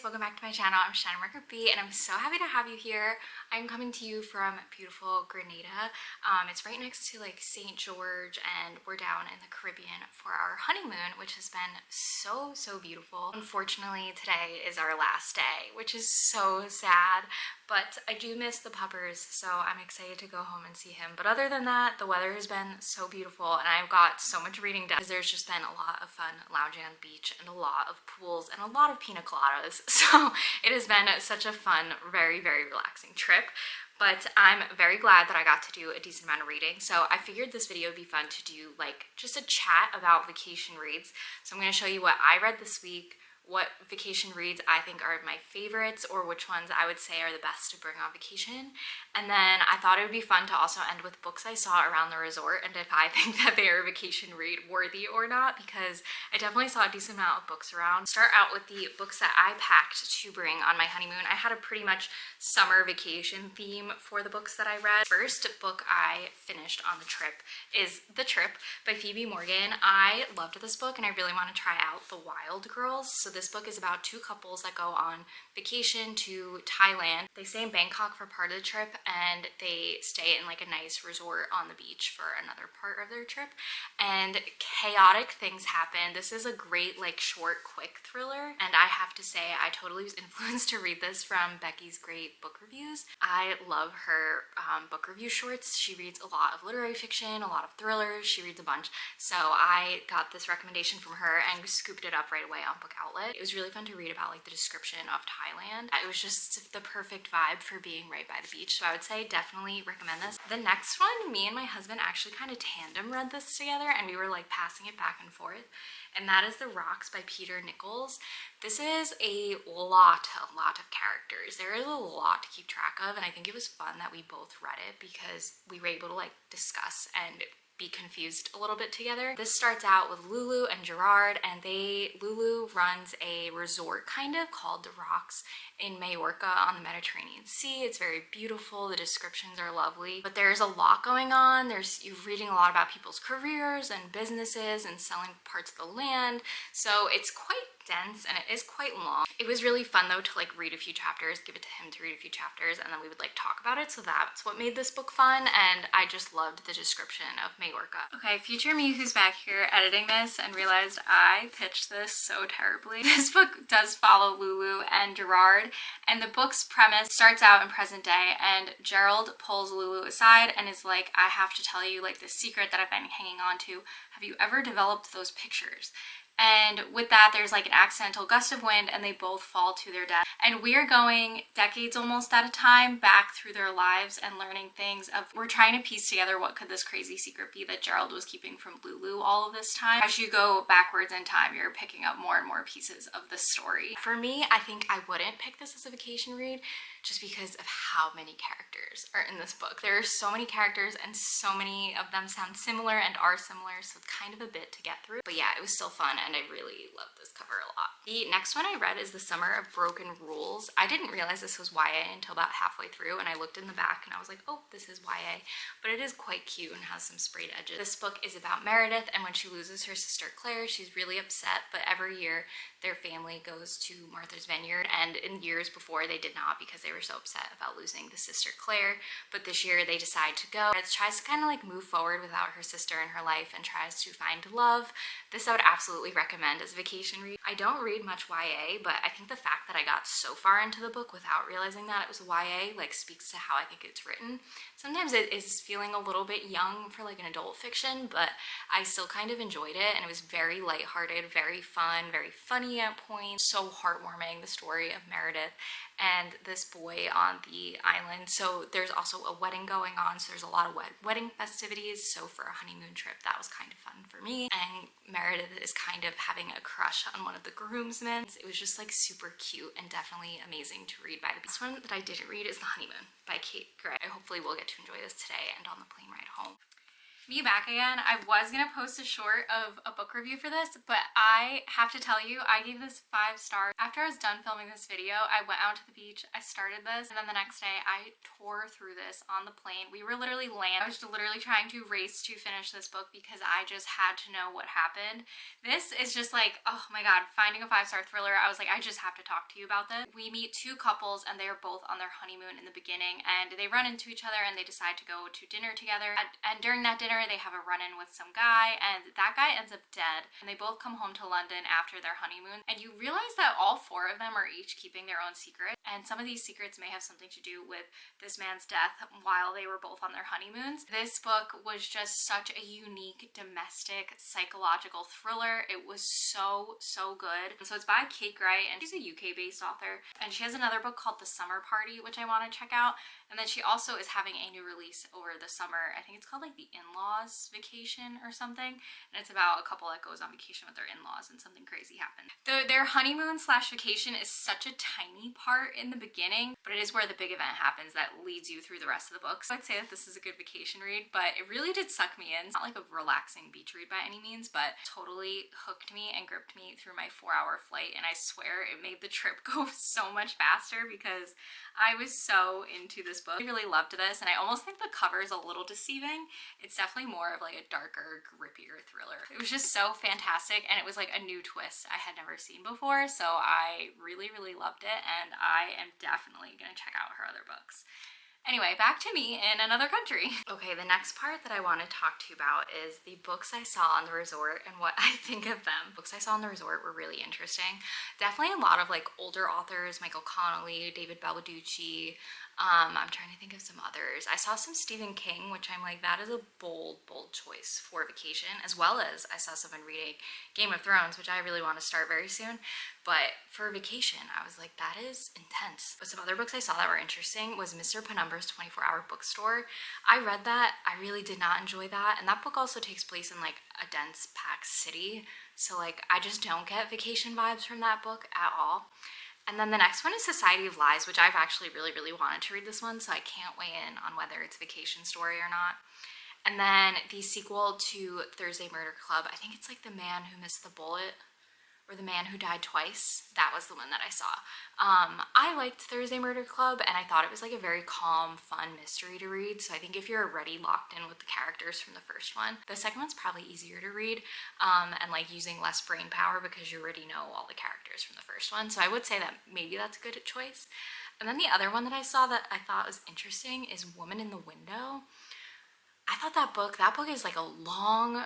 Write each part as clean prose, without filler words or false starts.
welcome back to my channel. I'm Shannon Marker B and I'm so happy to have you here. I'm coming to you from beautiful Grenada. It's right next to like St. George and we're down in the Caribbean for our honeymoon, which has been so beautiful. Unfortunately, today is our last day, which is so sad, but I do miss the puppers, so I'm excited to go home and see him. But other than that, the weather has been so beautiful and I've got so much reading done because there's just been a lot of fun lounging on the beach and a lot of pools and a lot of pina coladas. So it has been such a fun, very relaxing trip. But I'm very glad that I got to do a decent amount of reading. So I figured this video would be fun to do like just a chat about vacation reads. So I'm going to show you what I read this week, what vacation reads I think are my favorites, or which ones I would say are the best to bring on vacation. And then I thought it would be fun to also end with books I saw around the resort and if I think that they are vacation read worthy or not, because I definitely saw a decent amount of books around. Start out with the books that I packed to bring on my honeymoon. I had a pretty much summer vacation theme for the books that I read. First book I finished on the trip is The Trip by Phoebe Morgan. I loved this book and I really want to try out The Wild Girls. So this book is about two couples that go on vacation to Thailand. They stay in Bangkok for part of the trip and they stay in like a nice resort on the beach for another part of their trip. And chaotic things happen. This is a great like short, quick thriller. And I have to say I totally was influenced to read this from Becky's great book reviews. I love her book review shorts. She reads a lot of literary fiction, a lot of thrillers. She reads a bunch. So I got this recommendation from her and scooped it up right away on Book Outlet. It was really fun to read about like the description of Thailand. It was just the perfect vibe for being right by the beach. So I would say definitely recommend this. The next one, me and my husband actually kind of tandem read this together and we were like passing it back and forth. And that is The Rocks by Peter Nichols. This is a lot of characters. There is a lot to keep track of, and I think it was fun that we both read it because we were able to like discuss and be confused a little bit together. This starts out with Lulu and Gerard, and Lulu runs a resort kind of called The Rocks in Majorca on the Mediterranean Sea. It's very beautiful. The descriptions are lovely, but there's a lot going on. You're reading a lot about people's careers and businesses and selling parts of the land. So it's quite dense and it is quite long. It was really fun though to like read a few chapters, give it to him to read a few chapters, and then we would like talk about it. So that's what made this book fun, and I just loved the description of Majorca. Okay, future me who's back here editing this and realized I pitched this so terribly. This book does follow Lulu and Gerard, and the book's premise starts out in present day and Gerald pulls Lulu aside and is like, I have to tell you like the secret that I've been hanging on to. Have you ever developed those pictures? And with that, there's like an accidental gust of wind and they both fall to their death. And we are going decades almost at a time back through their lives and learning things of, we're trying to piece together what could this crazy secret be that Gerald was keeping from Lulu all of this time. As you go backwards in time, you're picking up more and more pieces of the story. For me, I think I wouldn't pick this as a vacation read just because of how many characters are in this book. There are so many characters and so many of them sound similar and are similar, so it's kind of a bit to get through. But yeah, it was still fun and I really loved this cover a lot. The next one I read is The Summer of Broken Rules. I didn't realize this was YA until about halfway through, and I looked in the back and I was like, oh, this is YA, but it is quite cute and has some sprayed edges. This book is about Meredith, and when she loses her sister Claire, she's really upset, but every year their family goes to Martha's Vineyard, and in years before they did not because they were so upset about losing the sister Claire, but this year they decide to go. It tries to kind of like move forward without her sister in her life and tries to find love. This I would absolutely recommend as a vacation read. I don't read much YA, but I think the fact that I got so far into the book without realizing that it was YA like speaks to how I think it's written. Sometimes it is feeling a little bit young for like an adult fiction, but I still kind of enjoyed it, and it was very lighthearted, very fun, very funny at points, so heartwarming, the story of Meredith and this boy on the island. So there's also a wedding going on, so there's a lot of wedding festivities. So for a honeymoon trip, that was kind of fun for me. And Meredith is kind of having a crush on one of the groomsmen. It was just like super cute and definitely amazing to read by the beach. This one that I didn't read is The Honeymoon by Kate Gray. I hopefully will get to enjoy this today and on the plane ride home. Me back again. I was gonna post a short of a book review for this, but I have to tell you, I gave this 5 stars. After I was done filming this video, I went out to the beach, I started this, and then the next day I tore through this on the plane. We were literally I was literally trying to race to finish this book because I just had to know what happened. This is just like, oh my god, finding a 5-star thriller. I was like, I just have to talk to you about this. We meet 2 couples and they are both on their honeymoon in the beginning, and they run into each other and they decide to go to dinner together. And during that dinner, they have a run-in with some guy, and that guy ends up dead, and they both come home to London after their honeymoon, and you realize that all 4 of them are each keeping their own secret, and some of these secrets may have something to do with this man's death while they were both on their honeymoons. This book was just such a unique domestic psychological thriller. It was so good. So it's by Kate Gray, and she's a UK-based author, and she has another book called The Summer Party, which I want to check out. And then she also is having a new release over the summer. I think it's called like The In-Laws Vacation or something. And it's about a couple that goes on vacation with their in-laws and something crazy happened. Their honeymoon slash vacation is such a tiny part in the beginning, but it is where the big event happens that leads you through the rest of the book. So I'd say that this is a good vacation read, but it really did suck me in. It's not like a relaxing beach read by any means, but totally hooked me and gripped me through my 4-hour flight. And I swear it made the trip go so much faster because I was so into this book. I really loved this, and I almost think the cover is a little deceiving. It's definitely more of like a darker, grippier thriller. It was just so fantastic, and it was like a new twist I had never seen before, so I really loved it, and I am definitely gonna check out her other books. Anyway, back to me in another country. Okay, the next part that I want to talk to you about is the books I saw on the resort and what I think of them. Books I saw on the resort were really interesting. Definitely a lot of like older authors, Michael Connelly, David Balducci. I'm trying to think of some others. I saw some Stephen King, which I'm like, that is a bold choice for vacation, as well as I saw someone reading Game of Thrones, which I really want to start very soon. But for vacation, I was like, that is intense. But some other books I saw that were interesting was Mr. Penumbra's 24-Hour Bookstore. I read that. I really did not enjoy that. And that book also takes place in like a dense, packed city. So like, I just don't get vacation vibes from that book at all. And then the next one is Society of Lies, which I've actually really wanted to read this one, so I can't weigh in on whether it's a vacation story or not. And then the sequel to Thursday Murder Club, I think it's like The Man Who Missed the Bullet, or The Man Who Died Twice. That was the one that I saw. I liked Thursday Murder Club, and I thought it was like a very calm, fun mystery to read. So I think if you're already locked in with the characters from the first one, the second one's probably easier to read, and like using less brain power because you already know all the characters from the first one. So I would say that maybe that's a good choice. And then the other one that I saw that I thought was interesting is Woman in the Window. I thought that book is like a long,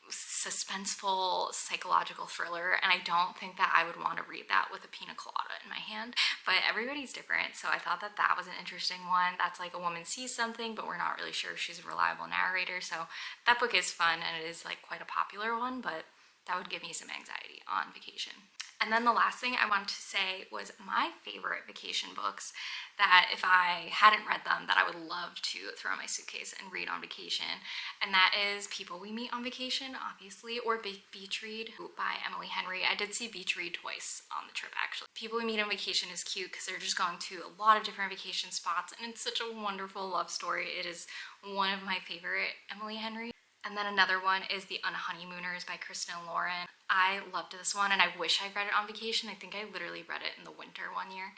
suspenseful psychological thriller, and I don't think that I would want to read that with a pina colada in my hand, but everybody's different, so I thought that that was an interesting one. That's like a woman sees something, but we're not really sure if she's a reliable narrator, so that book is fun, and it is like quite a popular one, but that would give me some anxiety on vacation. And then the last thing I wanted to say was my favorite vacation books that if I hadn't read them that I would love to throw in my suitcase and read on vacation. And that is People We Meet on Vacation, obviously, or Beach Read by Emily Henry. I did see Beach Read twice on the trip, actually. People We Meet on Vacation is cute because they're just going to a lot of different vacation spots, and it's such a wonderful love story. It is one of my favorite Emily Henry. And then another one is The Unhoneymooners by Kristen Lauren. I loved this one, and I wish I read it on vacation. I think I literally read it in the winter one year.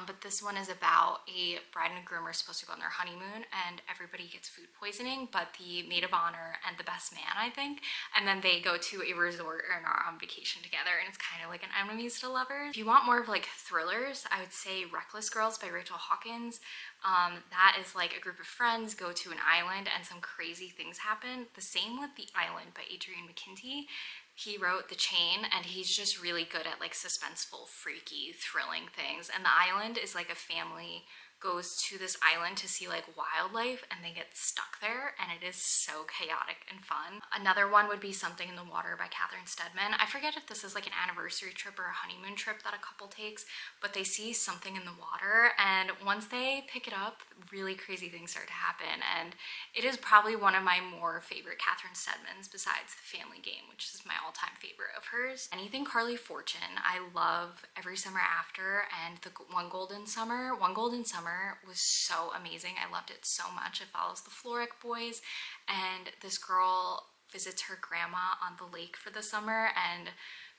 But this one is about a bride and groom are supposed to go on their honeymoon, and everybody gets food poisoning, but the maid of honor and the best man, I think. And then they go to a resort and are on vacation together, and it's kind of like an enemies to lovers. If you want more of like thrillers, I would say Reckless Girls by Rachel Hawkins. That is like a group of friends go to an island and some crazy things happen. The same with The Island by Adrian McKinty. He wrote The Chain, and he's just really good at like suspenseful, freaky, thrilling things. And The Island is like a family goes to this island to see like wildlife, and they get stuck there, and it is so chaotic and fun. Another one would be Something in the Water by Catherine Steadman. I forget if this is like an anniversary trip or a honeymoon trip that a couple takes, but they see something in the water, and once they pick it up, really crazy things start to happen. And it is probably one of my more favorite Catherine Steadmans besides The Family Game, which is my all-time favorite of hers. Anything Carly Fortune. I love Every Summer After and One Golden Summer. One Golden Summer summer was so amazing. I loved it so much. It follows the Florek boys, and this girl visits her grandma on the lake for the summer and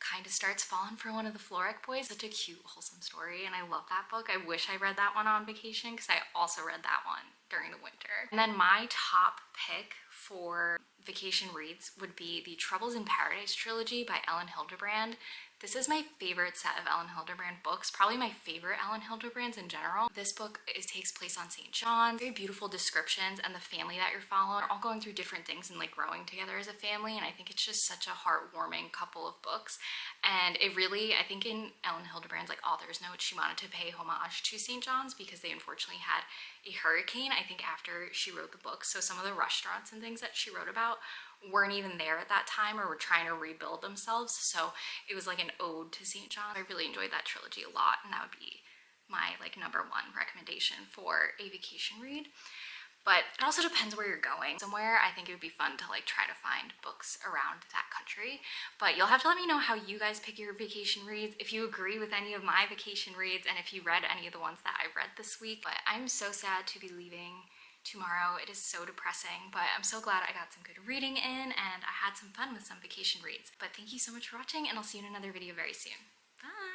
kind of starts falling for one of the Florek boys. Such a cute, wholesome story, and I love that book. I wish I read that one on vacation because I also read that one during the winter. And then my top pick for vacation reads would be the Troubles in Paradise trilogy by Ellen Hildebrand. This is my favorite set of Ellen Hildebrand books, probably my favorite Ellen Hildebrands in general. This book takes place on St. John's, very beautiful descriptions, and the family that you're following are all going through different things and like growing together as a family, and I think it's just such a heartwarming couple of books. And it really, I think in Ellen Hildebrand's like author's note, she wanted to pay homage to St. John's because they unfortunately had a hurricane, I think, after she wrote the book. So some of the restaurants and things that she wrote about weren't even there at that time or were trying to rebuild themselves. So it was like an ode to St. John. I really enjoyed that trilogy a lot, and that would be my like #1 recommendation for a vacation read. But it also depends where you're going. Somewhere I think it would be fun to like try to find books around that country. But you'll have to let me know how you guys pick your vacation reads, if you agree with any of my vacation reads, and if you read any of the ones that I read this week. But I'm so sad to be leaving tomorrow. It is so depressing, but I'm so glad I got some good reading in and I had some fun with some vacation reads. But thank you so much for watching, and I'll see you in another video very soon. Bye!